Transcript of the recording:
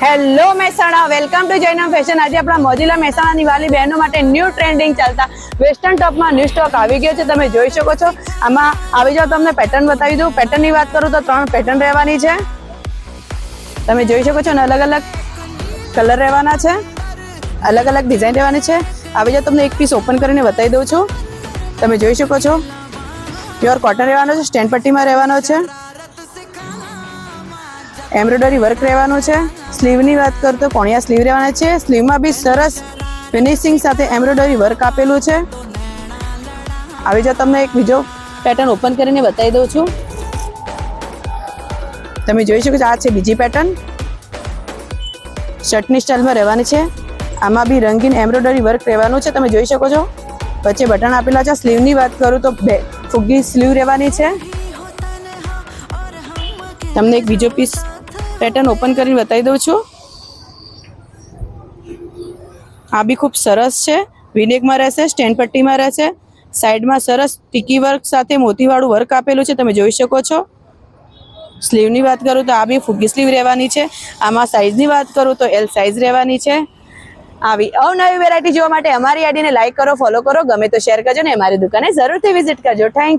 Hello Mehsana, welcome to Jainam fashion. આજે આપણા મોજીલા મહેસાણાની વાલી બહેનો માટે ન્યૂ ટ્રેન્ડિંગ ચાલતા વેસ્ટર્ન ટોપમાં ન્યૂ સ્ટોક આવી ગયો છે। તમે જોઈ શકો છો। આમાં આવી જાવ, તમને પેટર્ન બતાવી દઉં। પેટર્નની વાત કરું તો 3 પેટર્ન રહેવાની છે। તમે જોઈ શકો છો, અને અલગ અલગ કલર રહેવાના છે, અલગ અલગ ડિઝાઇન રહેવાની છે। આવી જાવ, તમને એક પીસ ઓપન કરીને બતાવી દઉં છું। તમે જોઈ શકો છો, પ્યોર કોટન રહેવાનો છે, સ્ટેન્ડ પટ્ટીમાં રહેવાનો છે, એમ્બ્રોઇડરી વર્ક રહેવાનું છે। સ્લીવની વાત કરું તો કોણિયા સ્લીવ રહેવાના છે। સ્લીવમાં બી સરસ ફિનિશિંગ સાથે એમ્બ્રોઇડરી વર્ક આપેલું છે। આવી જાવ, તમને એક બીજો પેટર્ન ઓપન કરીને બતાવી દઉં છું। તમે જોઈ શકો છો, આ છે બીજી પેટર્ન, શર્ટની સ્ટાઇલમાં રહેવાની છે। આમાં બી રંગીન એમ્બ્રોઇડરી વર્ક રહેવાનું છે। તમે જોઈ શકો છો, વચ્ચે બટન આપેલા છે। સ્લીવની વાત કરું તો ફુગ્ગી સ્લીવ રહેવાની છે। તમને એક બીજો પીસ પેટર્ન ઓપન કરીને બતાવી દઉં છું। આ બી ખૂબ સરસ છે, વીનેકમાં રહેશે, સ્ટેન્ડ પટ્ટીમાં રહેશે, સાઈડમાં સરસ ટીકી વર્ક સાથે મોતીવાળું વર્ક આપેલું છે। તમે જોઈ શકો છો। સ્લીવની વાત કરું તો આ બી ફુગ્ગી સ્લીવ રહેવાની છે। આમાં સાઇઝની વાત કરું તો L સાઇઝ રહેવાની છે। આવી અવનવી વેરાયટી જોવા માટે અમારી આઈડીને લાઈક કરો, ફોલો કરો, ગમે તો શેર કરજો ને અમારી દુકાને જરૂરથી વિઝિટ કરજો। Thank you.